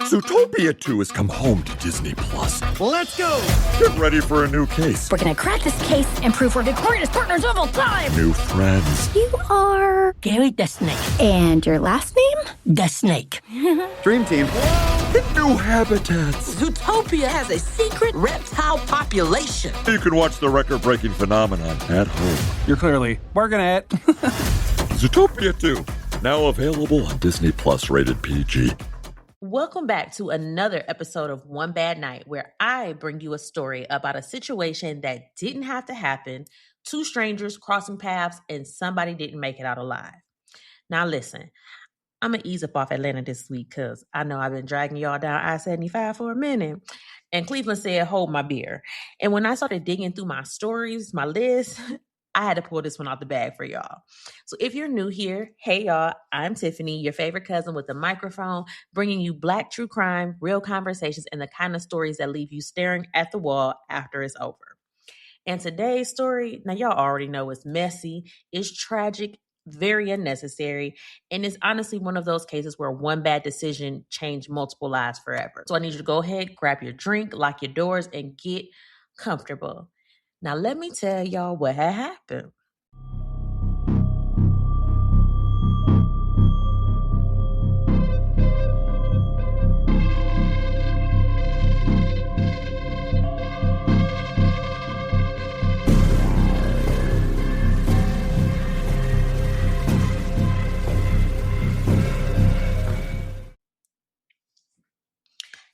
Zootopia 2 has come home to Disney Plus. Let's go! Get ready for a new case. We're gonna crack this case and prove we're the greatest partners of all time! New friends. You are... Gary the Snake. And your last name? The Snake. Dream team. And new habitats. Zootopia has a secret reptile population. You can watch the record-breaking phenomenon at home. You're clearly working at. Zootopia 2, now available on Disney Plus, rated PG. Welcome back to another episode of One Bad Night, where I bring you a story about a situation that didn't have to happen, two strangers crossing paths, and somebody didn't make it out alive. Now listen, I'm going to ease up off Atlanta this week because I know I've been dragging y'all down I-75 for a minute. And Cleveland said, hold my beer. And when I started digging through my stories, my list, I had to pull this one out the bag for y'all. So if you're new here, hey y'all, I'm Tiffany, your favorite cousin with a microphone, bringing you Black true crime, real conversations, and the kind of stories that leave you staring at the wall after it's over. And today's story, now y'all already know it's messy, it's tragic, very unnecessary, and it's honestly one of those cases where one bad decision changed multiple lives forever. So I need you to go ahead, grab your drink, lock your doors, and get comfortable. Now, let me tell y'all what had happened.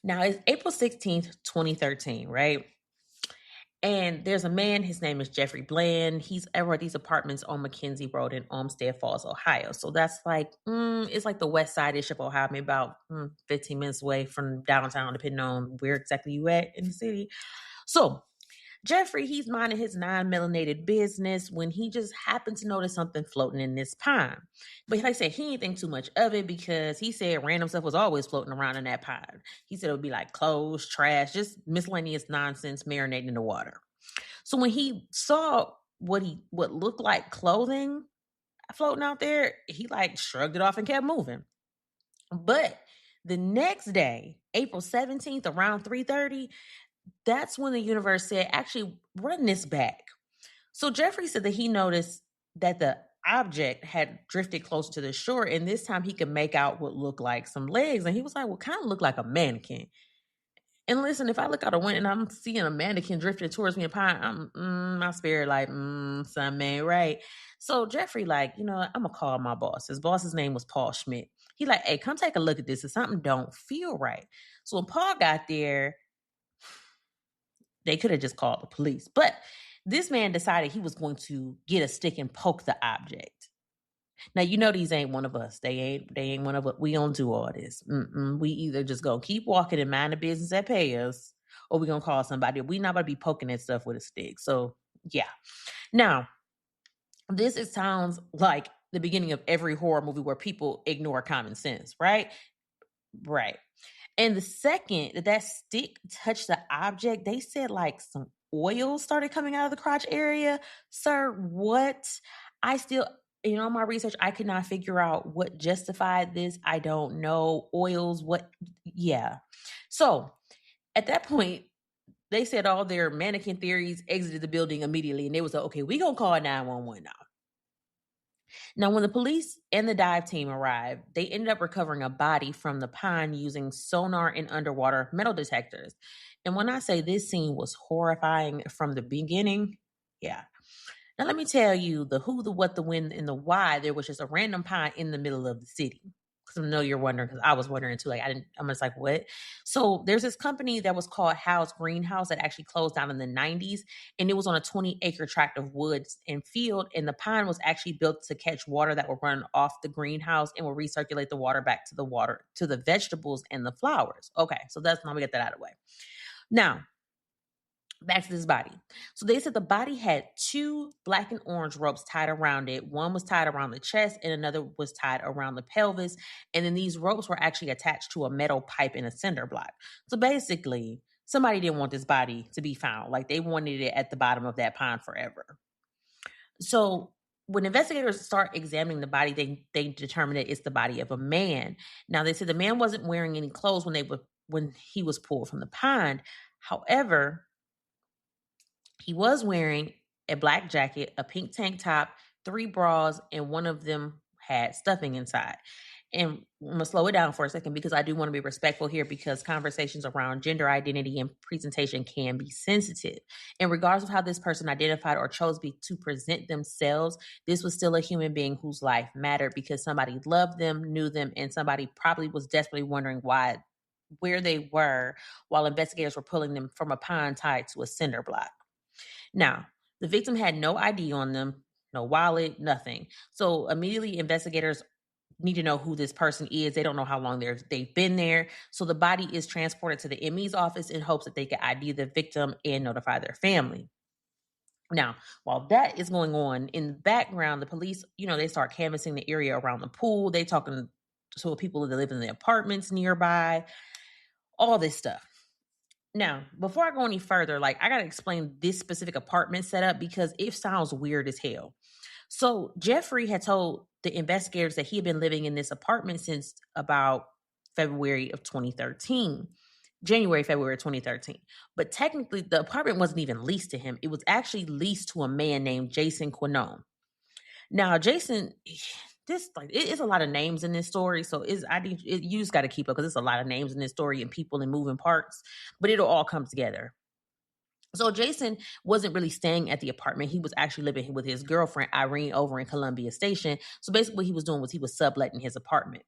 Now, it's April 16th, 2013, right? And there's a man, his name is Jeffrey Bland. He's at these apartments on Mackenzie Road in Olmsted Falls, Ohio. So that's like, it's like the west side-ish of Ohio, maybe about 15 minutes away from downtown, depending on where exactly you at in the city. So Jeffrey, he's minding his non-melanated business when he just happened to notice something floating in this pond. But like I said, he didn't think too much of it because he said random stuff was always floating around in that pond. He said it would be like clothes, trash, just miscellaneous nonsense marinating in the water. So when he saw what looked like clothing floating out there, he like shrugged it off and kept moving. But the next day, April 17th, around 3:30, that's when the universe said, actually, run this back. So Jeffrey said that he noticed that the object had drifted closer to the shore, and this time he could make out what looked like some legs. And he was like, well, kind of looked like a mannequin. And listen, if I look out a window and I'm seeing a mannequin drifting towards me in pine, my spirit like, something ain't right. So Jeffrey like, I'm going to call my boss. His boss's name was Paul Schmidt. He like, hey, come take a look at this. If something don't feel right. So when Paul got there, they could have just called the police. But this man decided he was going to get a stick and poke the object. Now, these ain't one of us. They ain't one of us. We don't do all this. We either just gonna keep walking and mind the business that pay us, or we gonna call somebody. We not gonna be poking at stuff with a stick. So, yeah. Now, this sounds like the beginning of every horror movie where people ignore common sense, right? Right. And the second that stick touched the object, they said like some oil started coming out of the crotch area. Sir, what? I still, my research, I could not figure out what justified this. I don't know. Oils, what? Yeah. So at that point, they said all their mannequin theories, exited the building immediately. And they was like, okay, we going to call 911 now. Now, when the police and the dive team arrived, they ended up recovering a body from the pond using sonar and underwater metal detectors. And when I say this scene was horrifying from the beginning, yeah. Now, let me tell you the who, the what, the when, and the why. There was just a random pond in the middle of the city. Because I know you're wondering, because I was wondering too. I'm just like, what? So there's this company that was called Howe's Greenhouse that actually closed down in the 90s. And it was on a 20-acre tract of woods and field. And the pond was actually built to catch water that would run off the greenhouse and will recirculate the water back to the vegetables and the flowers. Okay, so that's now we get that out of the way. Now, back to this body. So they said the body had 2 black and orange ropes tied around it. One was tied around the chest and another was tied around the pelvis. And then these ropes were actually attached to a metal pipe and a cinder block. So basically, somebody didn't want this body to be found. Like they wanted it at the bottom of that pond forever. So when investigators start examining the body, they determine that it's the body of a man. Now, they said the man wasn't wearing any clothes when he was pulled from the pond. However, he was wearing a black jacket, a pink tank top, 3 bras, and one of them had stuffing inside. And I'm going to slow it down for a second because I do want to be respectful here, because conversations around gender identity and presentation can be sensitive. And regardless of how this person identified or chose to present themselves, this was still a human being whose life mattered, because somebody loved them, knew them, and somebody probably was desperately wondering where they were while investigators were pulling them from a pond tied to a cinder block. Now, the victim had no ID on them, no wallet, nothing. So immediately investigators need to know who this person is. They don't know how long they've been there. So the body is transported to the ME's office in hopes that they can ID the victim and notify their family. Now, while that is going on, in the background, the police, they start canvassing the area around the pool. They talking to people that live in the apartments nearby, all this stuff. Now, before I go any further, I got to explain this specific apartment setup because it sounds weird as hell. So Jeffrey had told the investigators that he had been living in this apartment since about January, February 2013. But technically, the apartment wasn't even leased to him. It was actually leased to a man named Jason Quinone. Now, Jason, it's a lot of names in this story, so you just got to keep up because it's a lot of names in this story and people and moving parts, but it'll all come together. So Jason wasn't really staying at the apartment. He was actually living with his girlfriend, Irene, over in Columbia Station. So basically what he was doing was he was subletting his apartment.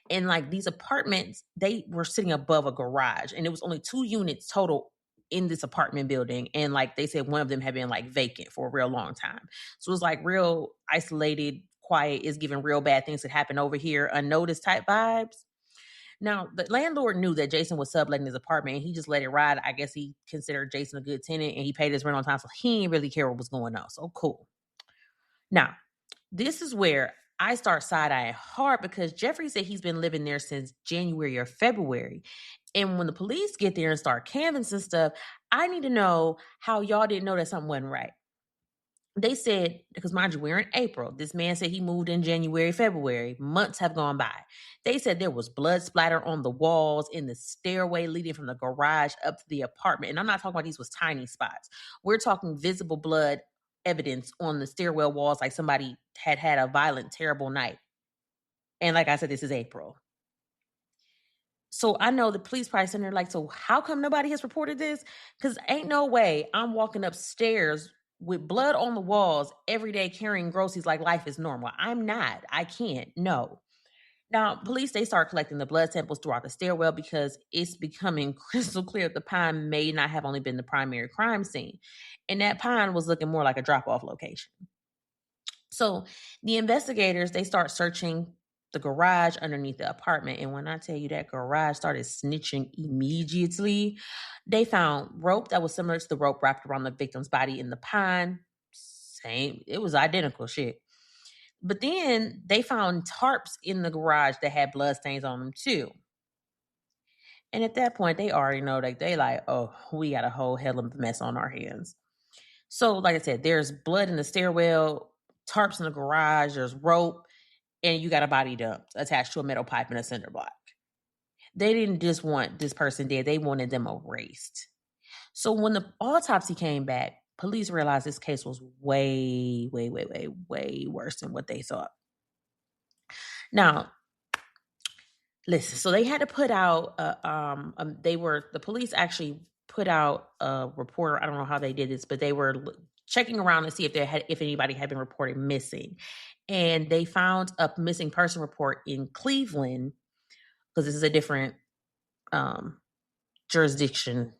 And these apartments, they were sitting above a garage, and it was only 2 units total in this apartment building. And they said one of them had been vacant for a real long time. So it was real isolated, quiet, is giving real bad things that happen over here, unnoticed type vibes. Now, the landlord knew that Jason was subletting his apartment, and he just let it ride. I guess he considered Jason a good tenant, and he paid his rent on time, so he didn't really care what was going on. So cool. Now, this is where I start side-eyeing hard, because Jeffrey said he's been living there since January or February. And when the police get there and start canvassing stuff, I need to know how y'all didn't know that something wasn't right. They said, because mind you, we're in April. This man said he moved in January, February. Months have gone by. They said there was blood splatter on the walls in the stairway leading from the garage up to the apartment. And I'm not talking about these was tiny spots. We're talking visible blood evidence on the stairwell walls, like somebody had a violent, terrible night. And like I said, this is April. So I know the police probably sitting there so how come nobody has reported this? Because ain't no way I'm walking upstairs with blood on the walls every day carrying groceries like life is normal. I'm not. I can't. No. Now, police, they start collecting the blood samples throughout the stairwell because it's becoming crystal clear the pond may not have only been the primary crime scene. And that pond was looking more like a drop-off location. So the investigators, they start searching the garage underneath the apartment. And when I tell you that garage started snitching immediately, they found rope that was similar to the rope wrapped around the victim's body in the pond. Same, it was identical shit. But then they found tarps in the garage that had blood stains on them too. And at that point, they already know oh, we got a whole hell of a mess on our hands. So like I said, there's blood in the stairwell, tarps in the garage, there's rope, and you got a body dump attached to a metal pipe and a cinder block. They didn't just want this person dead. They wanted them erased. So when the autopsy came back, police realized this case was way, way, way, way, way worse than what they thought. Now, listen, so they had to put out, the police actually put out a report. I don't know how they did this, but they were checking around to see if anybody had been reported missing. And they found a missing person report in Cleveland, because this is a different jurisdiction.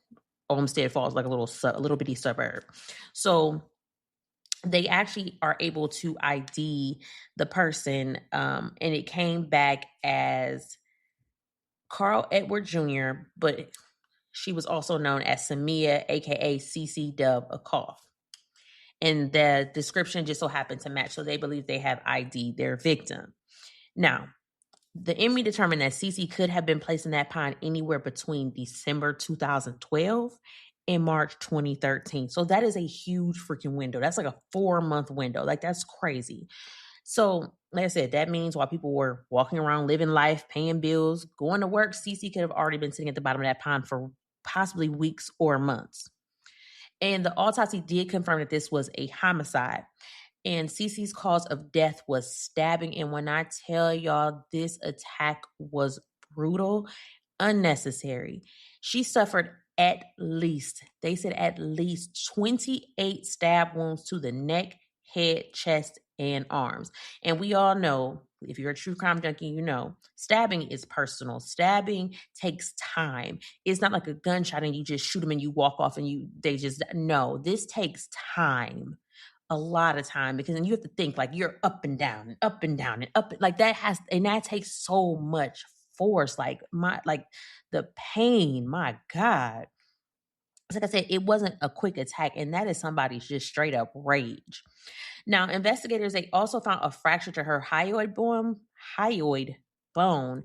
Olmsted Falls, like a little bitty suburb. So they actually are able to ID the person, and it came back as Carl Edward Jr., but she was also known as Cemia, aka CeeCee Dub Acoff. And the description just so happened to match, so they believe they have ID'd their victim. Now, the ME determined that CeeCee could have been placed in that pond anywhere between December 2012 in March 2013. So that is a huge freaking window. That's like a 4-month window. Like, that's crazy. So, like I said, that means while people were walking around, living life, paying bills, going to work, CeeCee could have already been sitting at the bottom of that pond for possibly weeks or months. And the autopsy did confirm that this was a homicide. And CeeCee's cause of death was stabbing. And when I tell y'all, this attack was brutal, unnecessary. She suffered they said at least 28 stab wounds to the neck, head, chest, and arms. And we all know, if you're a true crime junkie, you know, stabbing is personal. Stabbing takes time. It's not like a gunshot and you just shoot them and you walk off and no, this takes time. A lot of time, because then you have to think like you're up and down and up and down and up, like that takes so much force. Like the pain, my God. Like I said, it wasn't a quick attack, and that is somebody's just straight up rage. Now, investigators, they also found a fracture to her hyoid bone.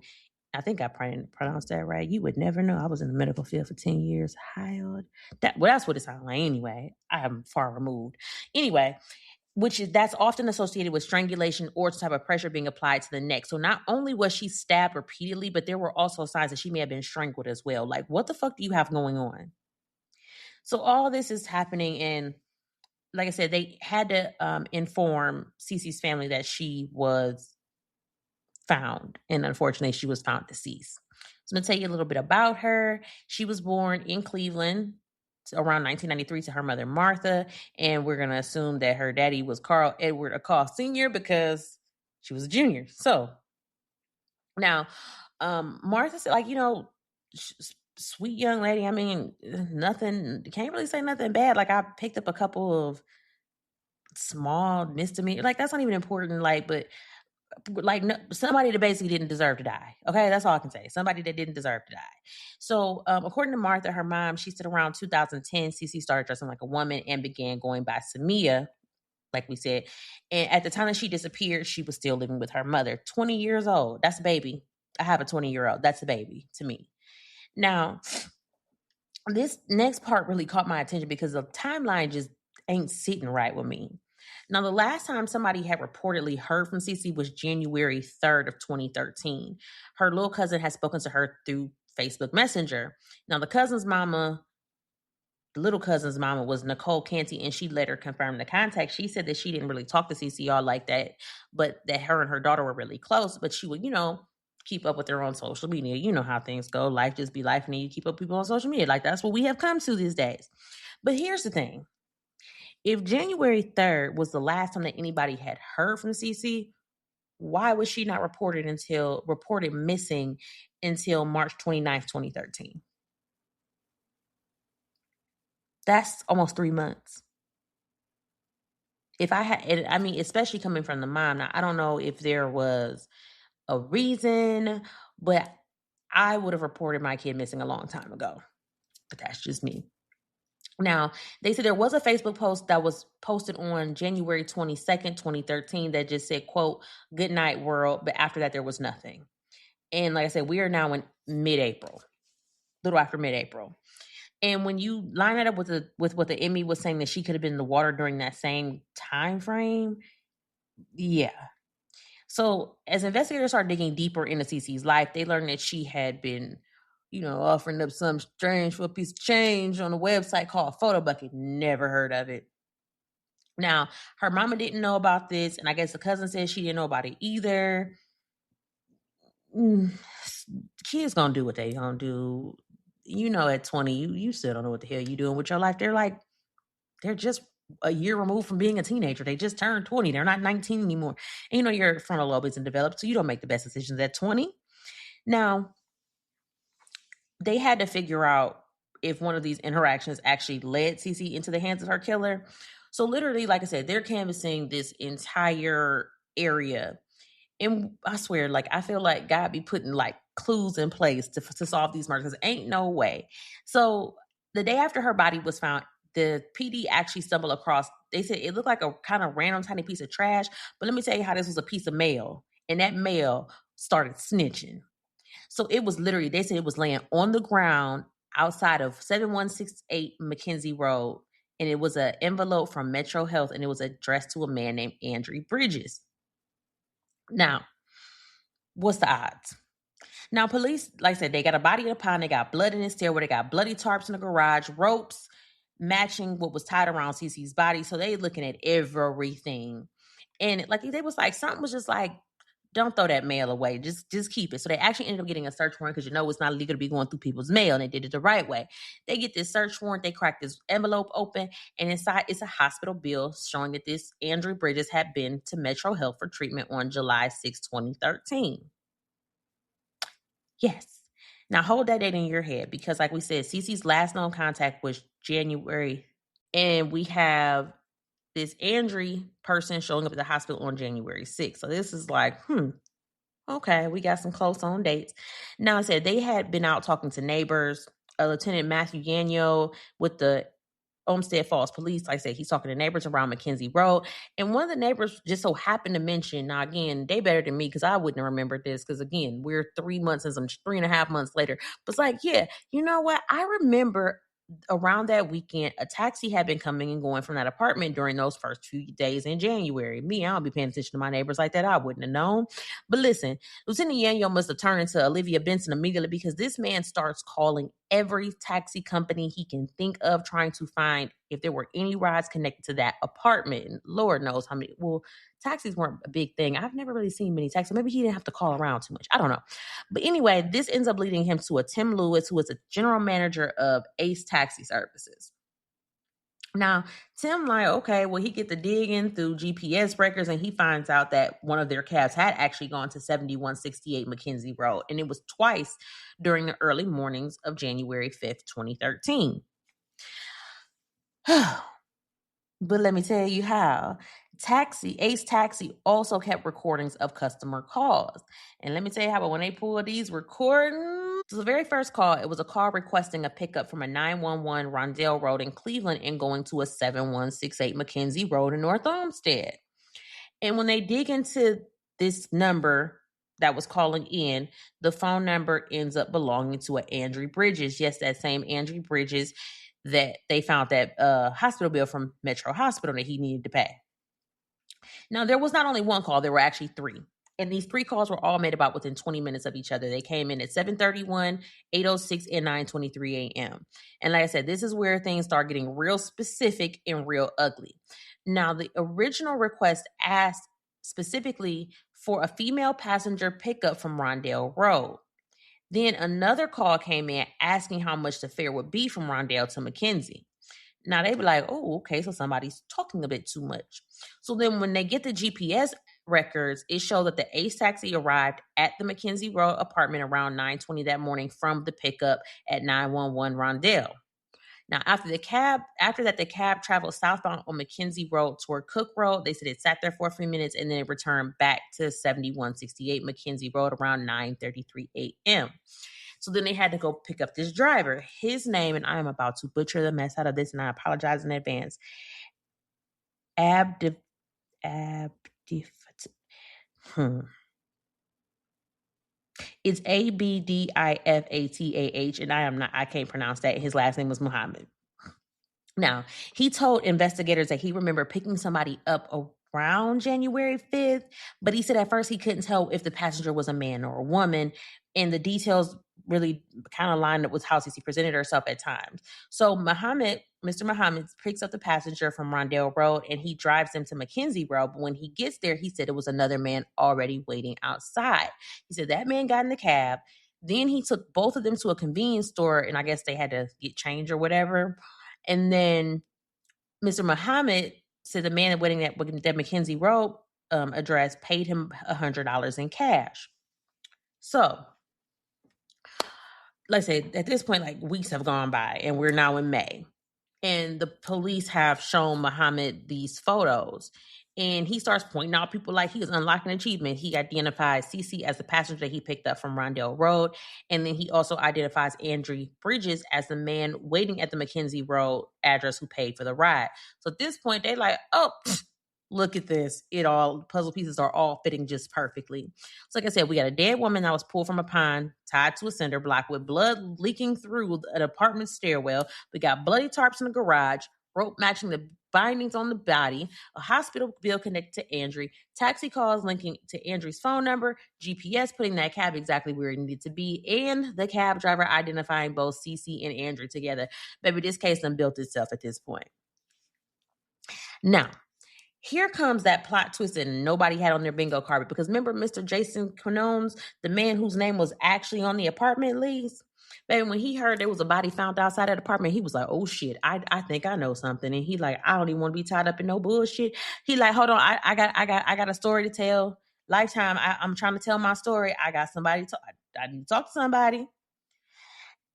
I think I pronounced that right. You would never know. I was in the medical field for 10 years. Hyoid. That's what it sounds like anyway. I am far removed. Anyway, that's often associated with strangulation or some type of pressure being applied to the neck. So not only was she stabbed repeatedly, but there were also signs that she may have been strangled as well. Like, what the fuck do you have going on? So all this is happening, and like I said, they had to inform CeeCee's family that she was found, and unfortunately, she was found deceased. So I'm going to tell you a little bit about her. She was born in Cleveland around 1993 to her mother, Martha, and we're going to assume that her daddy was Carl Edward Acoff Sr. because she was a junior. So now, Martha said, like, sweet young lady. I mean, can't really say nothing bad. Like, I picked up a couple of small misdemeanors. Like, that's not even important. But somebody that basically didn't deserve to die. Okay, that's all I can say. Somebody that didn't deserve to die. So, according to Martha, her mom, she said around 2010, CeeCee started dressing like a woman and began going by Cemia, like we said. And at the time that she disappeared, she was still living with her mother. 20 years old. That's a baby. I have a 20-year-old. That's a baby to me. Now, this next part really caught my attention because the timeline just ain't sitting right with me. Now, the last time somebody had reportedly heard from CeeCee was January 3rd of 2013. Her little cousin had spoken to her through Facebook Messenger. Now, the little cousin's mama was Nicole Canty, and she later confirmed the contact. She said that she didn't really talk to CeeCee all like that, but that her and her daughter were really close, but she would, keep up with her on social media. You know how things go. Life just be life, and you keep up people on social media. Like, that's what we have come to these days. But here's the thing. If January 3rd was the last time that anybody had heard from CeeCee, why was she not reported missing until March 29th, 2013? That's almost 3 months. Especially coming from the mom. Now, I don't know if there was a reason, but I would have reported my kid missing a long time ago. But that's just me. Now, they said there was a Facebook post that was posted on January 22nd, 2013 that just said, quote, "Good night, world." But after that, there was nothing. And like I said, we are now in mid-April, little after mid-April. And when you line that up with what the Emmy was saying, that she could have been in the water during that same time frame, yeah. So as investigators started digging deeper into CeeCee's life, they learned that she had been, offering up some strange for a piece of change on a website called Photo Bucket. Never heard of it. Now, her mama didn't know about this, and I guess the cousin said she didn't know about it either. Kids gonna do what they gonna do. At 20, you still don't know what the hell you doing with your life. They're just a year removed from being a teenager. They just turned 20. They're not 19 anymore. And your frontal lobe isn't developed, so you don't make the best decisions at 20. Now, they had to figure out if one of these interactions actually led CeeCee into the hands of her killer. So literally, like I said, they're canvassing this entire area. And I swear, I feel like God be putting clues in place to solve these murders. Ain't no way. So the day after her body was found, the PD actually stumbled across, they said it looked like a kind of random tiny piece of trash. But let me tell you how this was a piece of mail. And that mail started snitching. So it was literally, they said it was laying on the ground outside of 7168 Mackenzie Road, and it was an envelope from Metro Health, and it was addressed to a man named Andrew Bridges. Now, what's the odds? Now, police, like I said, they got a body in a pond, they got blood in the stairwell, they got bloody tarps in the garage, ropes matching what was tied around CeeCee's body. So they looking at everything. And like they was like, something was just like, don't throw that mail away. Just keep it. So they actually ended up getting a search warrant because it's not illegal to be going through people's mail, and they did it the right way. They get this search warrant, they crack this envelope open, and inside it's a hospital bill showing that this Andrew Bridges had been to Metro Health for treatment on July 6, 2013. Yes. Now hold that date in your head because, like we said, CeeCee's last known contact was January, and we have this Andrew person showing up at the hospital on January 6th. So this is like, okay, we got some close on dates. Now I said they had been out talking to neighbors. Lieutenant Matthew Gagnon with the Olmsted Falls Police, like I said, he's talking to neighbors around Mackenzie Road. And one of the neighbors just so happened to mention, now again, they better than me because I wouldn't have remembered this because again, we're 3 months and some 3.5 months later. But it's like, yeah, you know what? I remember around that weekend, a taxi had been coming and going from that apartment during those first few days in January. Me, I don't be paying attention to my neighbors like that. I wouldn't have known. But listen, Lieutenant Yanyo must have turned into Olivia Benson immediately because this man starts calling every taxi company he can think of, trying to find if there were any rides connected to that apartment. And Lord knows how many. Well, taxis weren't a big thing. I've never really seen many taxis. Maybe he didn't have to call around too much. I don't know. But anyway, this ends up leading him to a Tim Lewis, who is a general manager of Ace Taxi Services. Now, Tim like, okay, well, he get the digging through GPS records, and he finds out that one of their cabs had actually gone to 7168 Mackenzie Road, and it was twice during the early mornings of January 5th, 2013. But let me tell you how. Ace Taxi also kept recordings of customer calls. And let me tell you how, but when they pulled these recordings, so the very first call, it was a call requesting a pickup from a 911 Rondell Road in Cleveland and going to a 7168 Mackenzie Road in North Olmsted. And when they dig into this number that was calling in, the phone number ends up belonging to an Andrew Bridges. Yes, that same Andrew Bridges that they found that hospital bill from Metro Hospital that he needed to pay. Now, there was not only one call, there were actually three. And these three calls were all made about within 20 minutes of each other. They came in at 7:31, 8:06, and 9:23 a.m. And like I said, this is where things start getting real specific and real ugly. Now, the original request asked specifically for a female passenger pickup from Rondell Road. Then another call came in asking how much the fare would be from Rondell to Mackenzie. Now they be like, oh, okay, so somebody's talking a bit too much. So then when they get the GPS records, it shows that the Ace Taxi arrived at the Mackenzie Road apartment around 9:20 that morning from the pickup at 911 Rondell. Now, after that, the cab traveled southbound on Mackenzie Road toward Cook Road. They said it sat there for a few minutes and then it returned back to 7168 Mackenzie Road around 9:33 a.m. So then they had to go pick up this driver. His name, and I am about to butcher the mess out of this, and I apologize in advance. It's Abdifatah, and I can't pronounce that. His last name was Muhammad. Now, he told investigators that he remembered picking somebody up around January 5th, but he said at first he couldn't tell if the passenger was a man or a woman, and the details really kind of lined up with how CeeCee presented herself at times. So Mr. Muhammad picks up the passenger from Rondell Road, and he drives them to Mackenzie Road, but when he gets there, he said it was another man already waiting outside. He said that man got in the cab, then he took both of them to a convenience store, and I guess they had to get change or whatever. And then Mr. Muhammad said the man waiting at that Mackenzie Road address paid him $100 in cash. So, let's say at this point, like weeks have gone by and we're now in May. And the police have shown Muhammad these photos. And he starts pointing out people like he was unlocking achievement. He identifies CeeCee as the passenger that he picked up from Rondell Road. And then he also identifies Andrew Bridges as the man waiting at the Mackenzie Road address who paid for the ride. So at this point, they're like, oh, Look at this. Puzzle pieces are all fitting just perfectly. So like I said, we got a dead woman that was pulled from a pond, tied to a cinder block with blood leaking through an apartment stairwell. We got bloody tarps in the garage, rope matching the bindings on the body, a hospital bill connected to Andrew, taxi calls linking to Andrew's phone number, GPS putting that cab exactly where it needed to be, and the cab driver identifying both CeeCee and Andrew together. Baby, this case done built itself at this point. Now, here comes that plot twist that nobody had on their bingo card, because remember Mr. Jason Quinones, the man whose name was actually on the apartment lease? Baby, when he heard there was a body found outside that apartment, he was like, oh shit, I think I know something. And he like, I don't even want to be tied up in no bullshit. He like, hold on, I got a story to tell. Lifetime, I'm trying to tell my story. I got somebody I need to talk to somebody.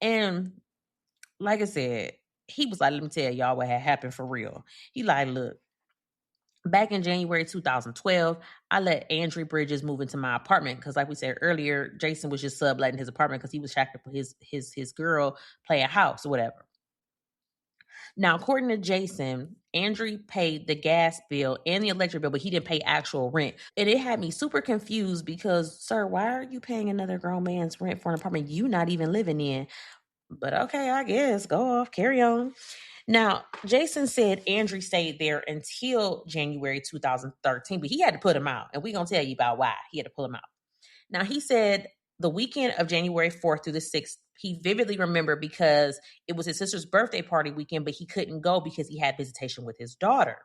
And like I said, he was like, let me tell y'all what had happened for real. He like, look, back in January 2012, I let Andrew Bridges move into my apartment because, like we said earlier, Jason was just subletting his apartment because he was shacked up with his girl playing house or whatever. Now, according to Jason, Andrew paid the gas bill and the electric bill, but he didn't pay actual rent. And it had me super confused because, sir, why are you paying another grown man's rent for an apartment you not even living in? But okay, I guess. Go off. Carry on. Now, Jason said Andrew stayed there until January 2013, but he had to put him out. And we're going to tell you about why he had to pull him out. Now, he said the weekend of January 4th through the 6th, he vividly remembered because it was his sister's birthday party weekend, but he couldn't go because he had visitation with his daughter.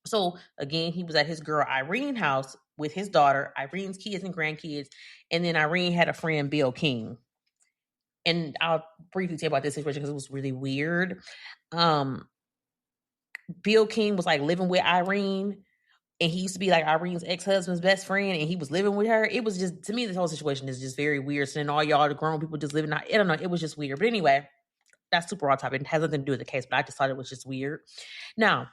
So, again, he was at his girl Irene's house with his daughter, Irene's kids and grandkids, and then Irene had a friend, Bill King. And I'll briefly tell you about this situation because it was really weird. Bill King was like living with Irene, and he used to be like Irene's ex-husband's best friend, and he was living with her. It was just, to me, this whole situation is just very weird. So then all y'all, the grown people, just living out. I don't know. It was just weird. But anyway, that's super off topic. It has nothing to do with the case, but I just thought it was just weird. Now,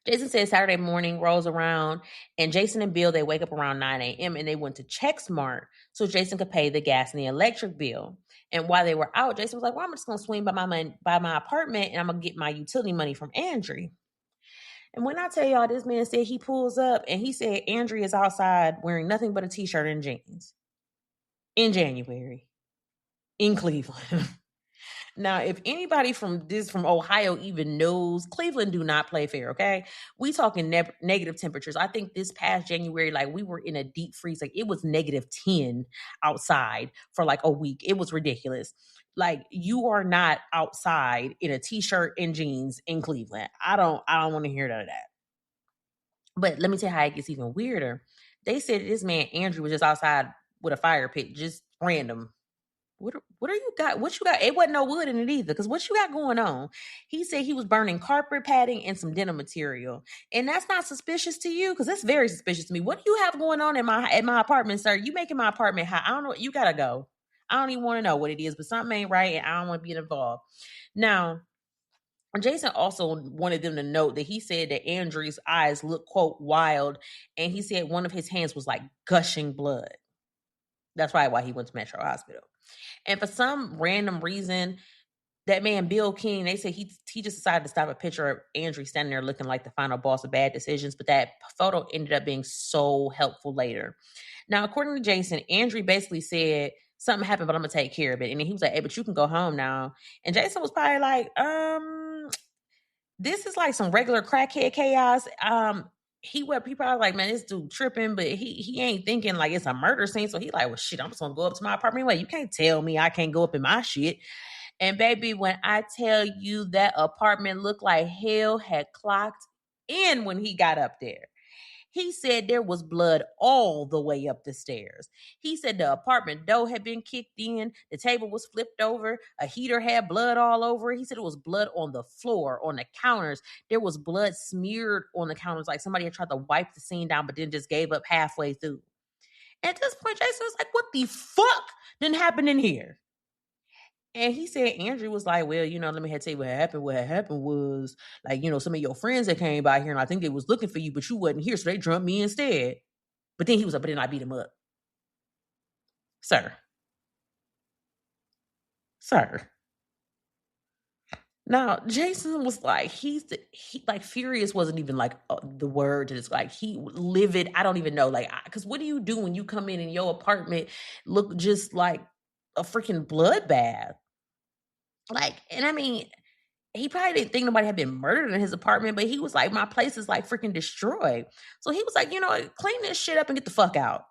Jason said Saturday morning rolls around, and Jason and Bill, they wake up around 9 a.m. and they went to CheckSmart so Jason could pay the gas and the electric bill. And while they were out, Jason was like, well, I'm just going to swing by my apartment and I'm going to get my utility money from Andrew. And when I tell y'all, this man said he pulls up and he said Andrew is outside wearing nothing but a t-shirt and jeans in January in Cleveland. Now, if anybody from Ohio even knows, Cleveland do not play fair, okay? We talking negative temperatures. I think this past January, like we were in a deep freeze. Like it was -10 outside for like a week. It was ridiculous. Like you are not outside in a t-shirt and jeans in Cleveland. I don't want to hear none of that. But let me tell you how it gets even weirder. They said this man, Andrew, was just outside with a fire pit, just random. What are you got? What you got? It wasn't no wood in it either. Because what you got going on? He said he was burning carpet padding and some denim material, and that's not suspicious to you? Because that's very suspicious to me. What do you have going on at my apartment, sir? You making my apartment hot? I don't know. You gotta go. I don't even want to know what it is, but something ain't right, and I don't want to be involved. Now, Jason also wanted them to note that he said that Andrew's eyes looked, quote, wild, and he said one of his hands was like gushing blood. That's probably why he went to Metro Hospital. And for some random reason, that man, Bill King, they say he just decided to stop a picture of Andrew standing there looking like the final boss of bad decisions. But that photo ended up being so helpful later. Now, according to Jason, Andrew basically said, something happened, but I'm going to take care of it. And then he was like, hey, but you can go home now. And Jason was probably like, this is like some regular crackhead chaos. He probably like, man, this dude tripping, but he ain't thinking like it's a murder scene. So he like, well, shit, I'm just gonna go up to my apartment anyway. You can't tell me I can't go up in my shit. And baby, when I tell you that apartment looked like hell had clocked in when he got up there. He said there was blood all the way up the stairs. He said the apartment door had been kicked in. The table was flipped over. A heater had blood all over it. He said it was blood on the floor, on the counters. There was blood smeared on the counters, like somebody had tried to wipe the scene down, but then just gave up halfway through. At this point, Jason was like, what the fuck didn't happen in here? And he said Andrew was like, well, let me tell you what happened. What happened was, like, some of your friends that came by here, and I think they was looking for you, but you wasn't here, so they drummed me instead. But then he was like, but then I beat him up. Sir. Now, Jason was like, he like furious wasn't even like the word. It's like he livid. I don't even know. Like, because what do you do when you come in your apartment look just like a freaking bloodbath? Like, and I mean, he probably didn't think nobody had been murdered in his apartment, but he was like, my place is like freaking destroyed. So he was like, you know, clean this shit up and get the fuck out.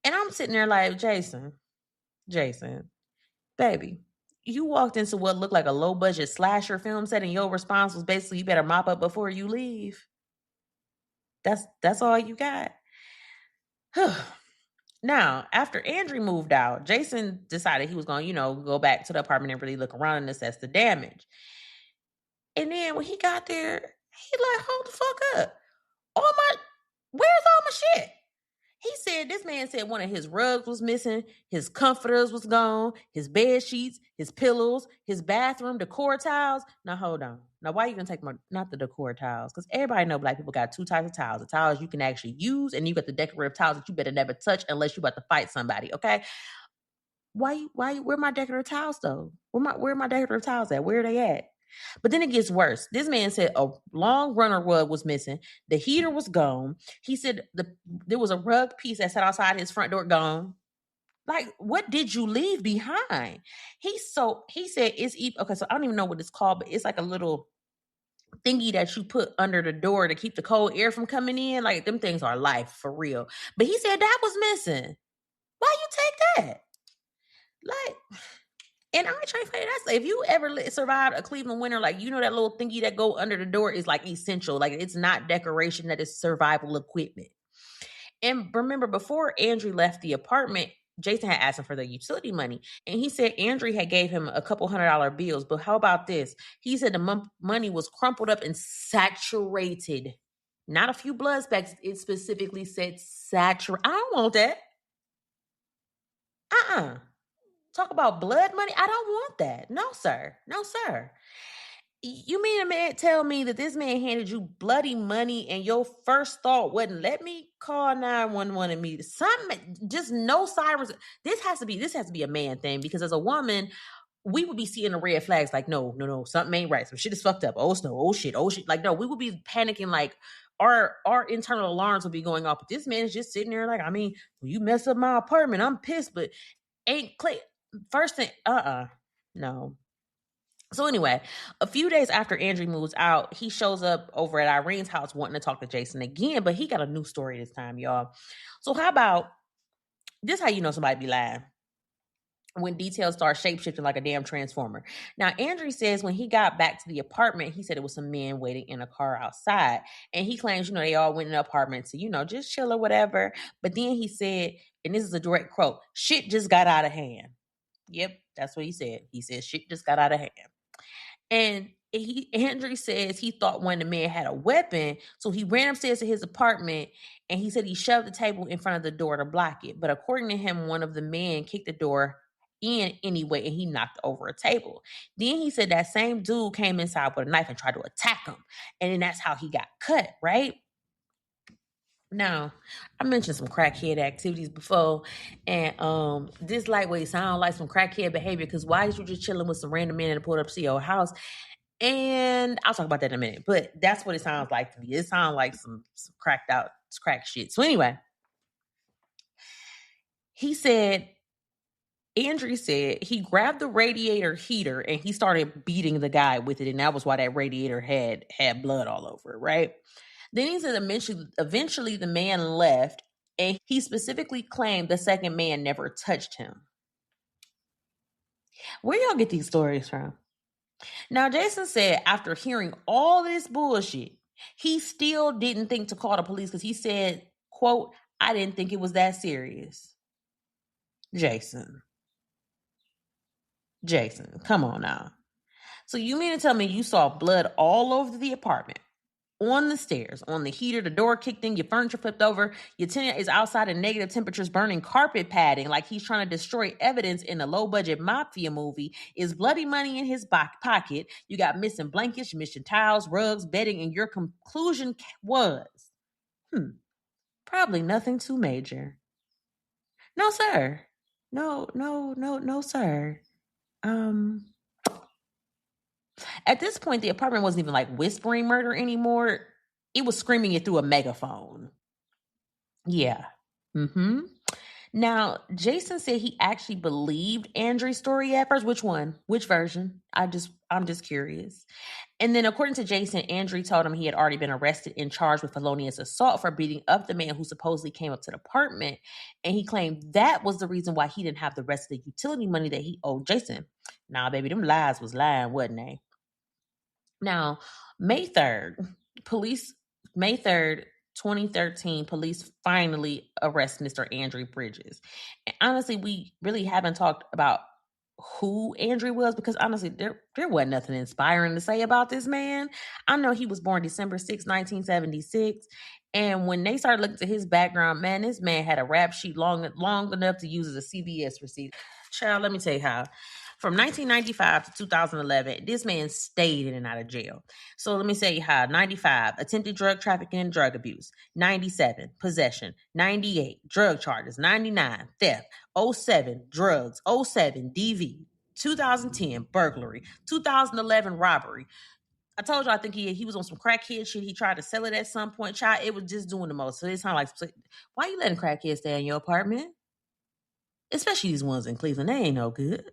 And I'm sitting there like, Jason, baby, you walked into what looked like a low budget slasher film set, and your response was basically, you better mop up before you leave. That's all you got. Now, after Andrew moved out, Jason decided he was going to, you know, go back to the apartment and really look around and assess the damage. And then when he got there, he like, hold the fuck up. Where's all my shit? He said, this man said one of his rugs was missing, his comforters was gone, his bed sheets, his pillows, his bathroom decor tiles. Now, hold on. Now, why are you going to take not the decor tiles? Because everybody know Black people got two types of tiles. The tiles you can actually use, and you got the decorative tiles that you better never touch unless you about to fight somebody, okay? Where my decorative tiles, though? Where my decorative tiles at? Where are they at? But then it gets worse. This man said a long runner rug was missing. The heater was gone. He said there was a rug piece that sat outside his front door gone. Like, what did you leave behind? He said it's okay. So I don't even know what it's called, but it's like a little thingy that you put under the door to keep the cold air from coming in. Like, them things are life for real. But he said that was missing. Why you take that? Like, and I ain't trying to say that. If you ever survived a Cleveland winter, like, you know, that little thingy that go under the door is like essential. Like, it's not decoration, that is survival equipment. And remember, before Andrew left the apartment, Jason had asked him for the utility money. And he said Andrew had gave him a couple $100 bills. But how about this? He said the money was crumpled up and saturated. Not a few blood specks. It specifically said saturated. I don't want that. Talk about blood money? I don't want that. No, sir. No, sir. You mean a man tell me that this man handed you bloody money and your first thought wasn't, let me call 911 immediately? Something, just no sirens. This has to be a man thing, because as a woman, we would be seeing the red flags like, no, something ain't right. Some shit is fucked up. Oh, no, oh shit. Like, no, we would be panicking, like our internal alarms would be going off. But this man is just sitting there like, I mean, well, you mess up my apartment, I'm pissed, but ain't clear. First thing, no. So anyway, a few days after Andrew moves out, he shows up over at Irene's house wanting to talk to Jason again, but he got a new story this time, y'all. So how about this? How you know somebody be lying? When details start shape-shifting like a damn transformer. Now, Andrew says when he got back to the apartment, he said it was some men waiting in a car outside. And he claims, you know, they all went in the apartment to, you know, just chill or whatever. But then he said, and this is a direct quote, shit just got out of hand. Yep, that's what he said. He said shit just got out of hand. And Andrew says he thought one of the men had a weapon, so he ran upstairs to his apartment, and he said he shoved the table in front of the door to block it. But according to him, one of the men kicked the door in anyway, and he knocked over a table. Then he said that same dude came inside with a knife and tried to attack him, and then that's how he got cut, right? Now, I mentioned some crackhead activities before, and this lightweight sound like some crackhead behavior, because why is you just chilling with some random man and pulled up to your house? And I'll talk about that in a minute, but that's what it sounds like to me. It sounds like some cracked out crack shit. So anyway, Andrew said he grabbed the radiator heater and he started beating the guy with it, and that was why that radiator had blood all over it, right? Then he said eventually the man left, and he specifically claimed the second man never touched him. Where y'all get these stories from? Now, Jason said after hearing all this bullshit, he still didn't think to call the police because he said, quote, I didn't think it was that serious. Jason, come on now. So you mean to tell me you saw blood all over the apartment, on the stairs, on the heater, the door kicked in, your furniture flipped over, your tenant is outside in negative temperatures burning carpet padding like he's trying to destroy evidence in a low-budget mafia movie, is bloody money in his pocket, you got missing blankets, missing towels, rugs, bedding, and your conclusion was, probably nothing too major. No, sir. No, sir. At this point, the apartment wasn't even like whispering murder anymore. It was screaming it through a megaphone. Yeah. Mm-hmm. Now, Jason said he actually believed Andrew's story at first. Which one? Which version? I'm just curious. And then, according to Jason, Andrew told him he had already been arrested and charged with felonious assault for beating up the man who supposedly came up to the apartment. And he claimed that was the reason why he didn't have the rest of the utility money that he owed Jason. Nah, baby, them lies was lying, wasn't they? Now, May 3rd, 2013, police finally arrest Mr. Andrew Bridges. And honestly, we really haven't talked about who Andrew was because honestly, there wasn't nothing inspiring to say about this man. I know he was born December 6, 1976. And when they started looking to his background, man, this man had a rap sheet long enough to use as a CVS receipt. Child, let me tell you how. From 1995 to 2011, this man stayed in and out of jail. So let me say how. 95, attempted drug trafficking and drug abuse. 97, possession. 98, drug charges. 99, theft. 07, drugs. 07, DV. 2010, burglary. 2011, robbery. I told you I think he was on some crackhead shit. He tried to sell it at some point. Child, it was just doing the most. So it's kind of like, why you letting crackheads stay in your apartment? Especially these ones in Cleveland. They ain't no good.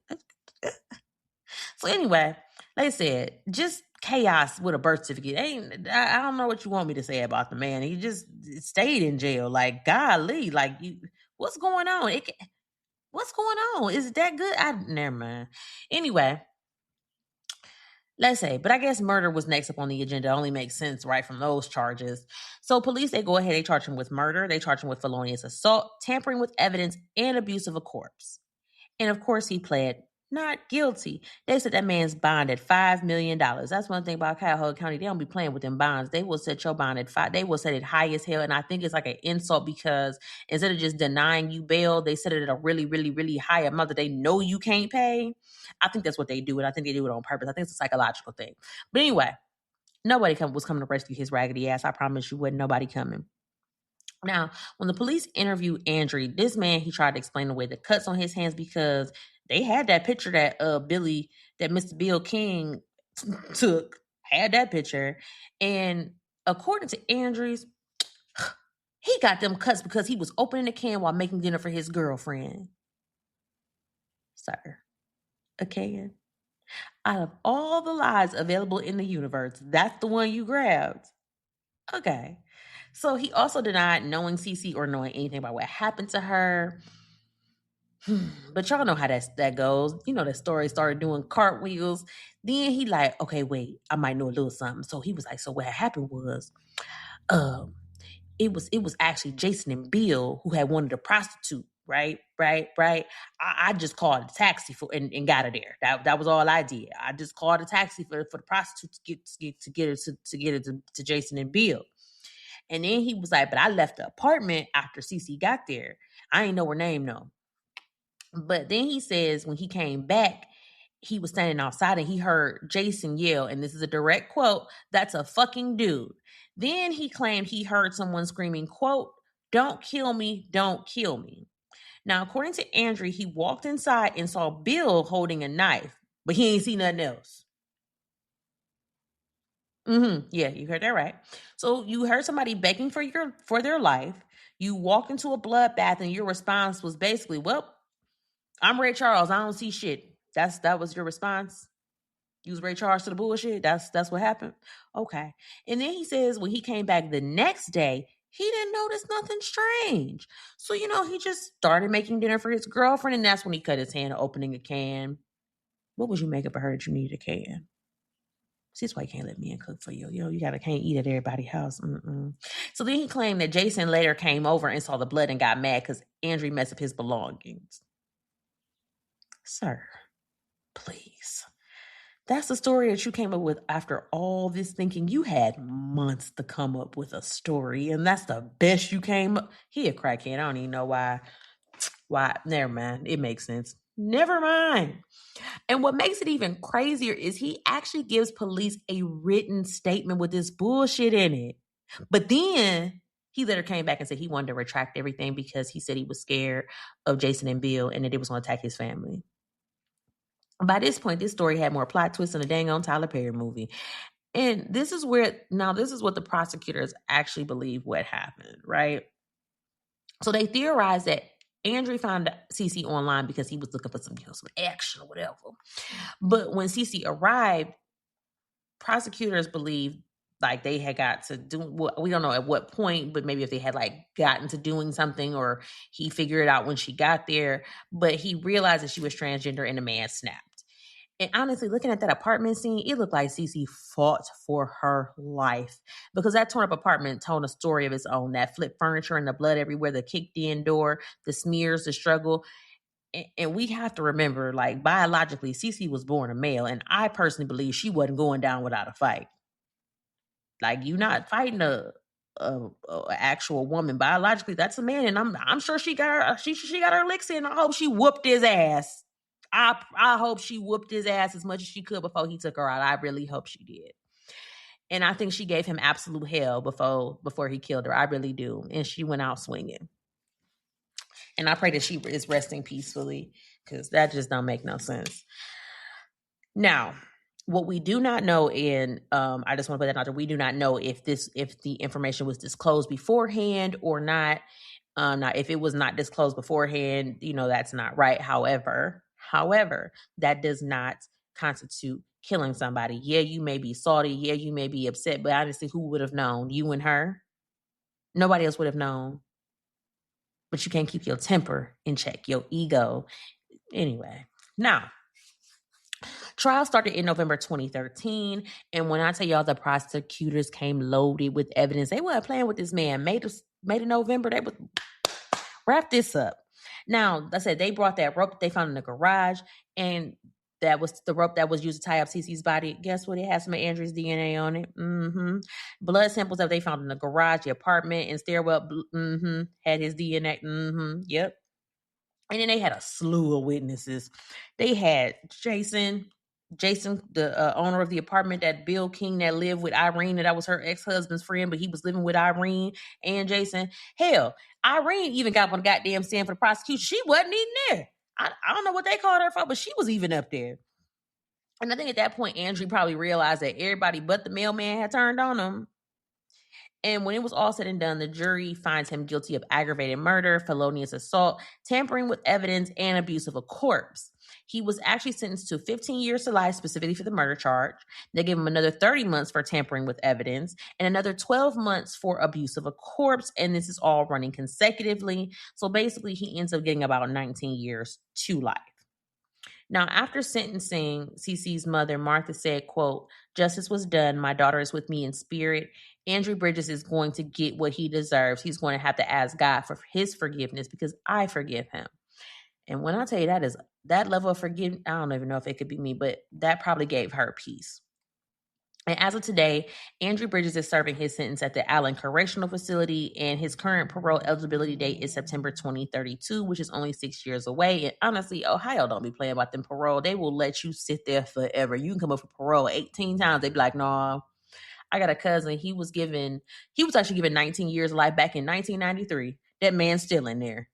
So anyway, like I said, just chaos with a birth certificate. I don't know what you want me to say about the man. He just stayed in jail. Like, golly, like, what's going on? What's going on? Is it that good? Never mind. Anyway, let's say, but I guess murder was next up on the agenda. It only makes sense, right, from those charges. So police, they go ahead, they charge him with murder. They charge him with felonious assault, tampering with evidence, and abuse of a corpse. And of course, he pled not guilty. They said that man's bond at $5 million. That's one thing about Cuyahoga County. They don't be playing with them bonds. They will set your bond at $5. They will set it high as hell. And I think it's like an insult because instead of just denying you bail, they set it at a really, really, really high amount that they know you can't pay. I think that's what they do. And I think they do it on purpose. I think it's a psychological thing. But anyway, nobody was coming to rescue his raggedy ass. I promise you wasn't nobody coming. Now, when the police interviewed Andrew, this man, he tried to explain away the cuts on his hands because they had that picture that Mr. Bill King took, had that picture. And according to Andrews, he got them cuts because he was opening a can while making dinner for his girlfriend. Sir, a can? Out of all the lies available in the universe, that's the one you grabbed. Okay. So he also denied knowing CeeCee or knowing anything about what happened to her. But y'all know how that goes. You know, that story started doing cartwheels. Then he like, okay, wait, I might know a little something. So he was like, so what happened was, it was actually Jason and Bill who had wanted a prostitute, right? I just called a taxi and got her there. That was all I did. I just called a taxi for the prostitute to get her to Jason and Bill. And then he was like, but I left the apartment after CeeCee got there. I ain't know her name, though. But then he says when he came back, he was standing outside and he heard Jason yell, and this is a direct quote, "That's a fucking dude." Then he claimed he heard someone screaming, quote, "Don't kill me, don't kill me." Now, according to Andrew, he walked inside and saw Bill holding a knife, but he ain't see nothing else. Yeah, you heard that right. So you heard somebody begging for their life. You walked into a bloodbath, and your response was basically, "Well, I'm Ray Charles. I don't see shit." That was your response. You was Ray Charles to the bullshit. That's what happened. Okay. And then he says when he came back the next day, he didn't notice nothing strange. So he just started making dinner for his girlfriend, and that's when he cut his hand opening a can. What was you making for her that you needed a can? See, that's why you can't let me in cook for you. You can't eat at everybody's house. So then he claimed that Jason later came over and saw the blood and got mad because Andrew messed up his belongings. Sir, please. That's the story that you came up with after all this thinking. You had months to come up with a story, and that's the best you came up. He a crackhead. I don't even know why. Never mind. It makes sense. Never mind. And what makes it even crazier is he actually gives police a written statement with this bullshit in it. But then he later came back and said he wanted to retract everything because he said he was scared of Jason and Bill and that it was going to attack his family. By this point, this story had more plot twists than a dang on Tyler Perry movie. And this is what the prosecutors actually believe what happened, right? So they theorized that Andrew found CeeCee online because he was looking for some action or whatever. But when CeeCee arrived, prosecutors believe like they had got to do, we don't know at what point, but maybe if they had like gotten to doing something, or he figured it out when she got there, but he realized that she was transgender and the man snapped. And honestly, looking at that apartment scene, it looked like CeeCee fought for her life, because that torn up apartment told a story of its own. That flipped furniture and the blood everywhere, the kicked in door, the smears, the struggle. And we have to remember, like, biologically, CeeCee was born a male, and I personally believe she wasn't going down without a fight. Like, you're not fighting a actual woman. Biologically, that's a man, and I'm sure she got her licks in. I hope she whooped his ass. I hope she whooped his ass as much as she could before he took her out. I really hope she did. And I think she gave him absolute hell before he killed her. I really do. And she went out swinging. And I pray that she is resting peacefully, because that just don't make no sense. Now, what we do not know, and I just want to put that out there, we do not know if the information was disclosed beforehand or not. Now, if it was not disclosed beforehand, that's not right. However, that does not constitute killing somebody. Yeah, you may be salty. Yeah, you may be upset. But honestly, who would have known? You and her? Nobody else would have known. But you can't keep your temper in check, your ego. Anyway, now, trial started in November 2013. And when I tell y'all the prosecutors came loaded with evidence, they weren't playing with this man. May of November, they would wrap this up. Now, I said they brought that rope that they found in the garage, and that was the rope that was used to tie up CeeCee's body. Guess what? It has some of Andrew's DNA on it. Blood samples that they found in the garage, the apartment, and stairwell, had his DNA. Yep. And then they had a slew of witnesses. They had Jason, the owner of the apartment, that Bill King that lived with Irene, that was her ex-husband's friend, but he was living with Irene and Jason. Hell, Irene even got on the goddamn stand for the prosecution. She wasn't even there. I don't know what they called her for, but she was even up there. And I think at that point, Andrew probably realized that everybody but the mailman had turned on him. And when it was all said and done, the jury finds him guilty of aggravated murder, felonious assault, tampering with evidence, and abuse of a corpse. He was actually sentenced to 15 years to life specifically for the murder charge. They gave him another 30 months for tampering with evidence and another 12 months for abuse of a corpse. And this is all running consecutively. So basically, he ends up getting about 19 years to life. Now, after sentencing, CeeCee's mother, Martha, said, quote, "Justice was done. My daughter is with me in spirit. Andrew Bridges is going to get what he deserves. He's going to have to ask God for his forgiveness because I forgive him." And when I tell you that level of forgiveness, I don't even know if it could be me, but that probably gave her peace. And as of today, Andrew Bridges is serving his sentence at the Allen Correctional Facility, and his current parole eligibility date is September 2032, which is only 6 years away. And honestly, Ohio don't be playing about them parole. They will let you sit there forever. You can come up for parole 18 times. They be like, no. I got a cousin. He was actually given 19 years of life back in 1993. That man's still in there.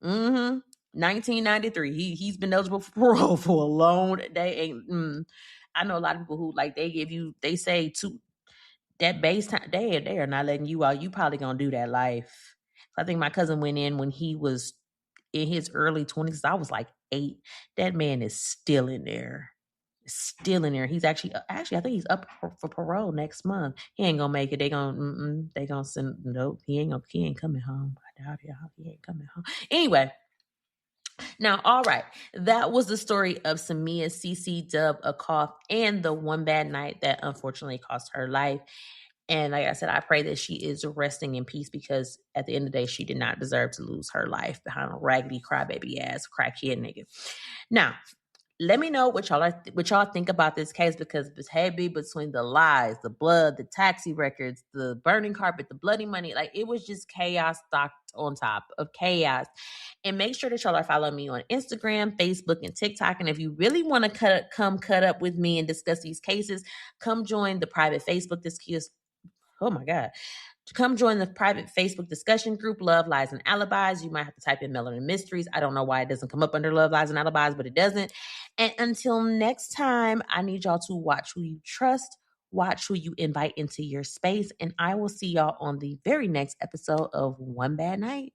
1993. He's been eligible for parole for a long day. I know a lot of people who they say that base time, they are not letting you out. You probably gonna do that life. So I think my cousin went in when he was in his early 20s. I was like 8. That man is still in there. He's actually I think he's up for parole next month. He ain't gonna make it. They gonna send, nope, he ain't coming home. I doubt it. He ain't coming home. Anyway. Now, all right, that was the story of Cemia, CeeCee, Dub, Acoff, and the one bad night that unfortunately cost her life. And like I said, I pray that she is resting in peace, because at the end of the day, she did not deserve to lose her life behind a raggedy crybaby ass crackhead nigga. Now, let me know what y'all think about this case, because it's heavy between the lies, the blood, the taxi records, the burning carpet, the bloody money. Like, it was just chaos stocked on top of chaos. And make sure that y'all are following me on Instagram, Facebook, and TikTok. And if you really want to come cut up with me and discuss these cases, come join the private Facebook. Oh my God. To come join the private Facebook discussion group, Love, Lies, and Alibis, you might have to type in Melanin Mysteries. I don't know why it doesn't come up under Love, Lies, and Alibis, but it doesn't. And until next time, I need y'all to watch who you trust, watch who you invite into your space, and I will see y'all on the very next episode of One Bad Night.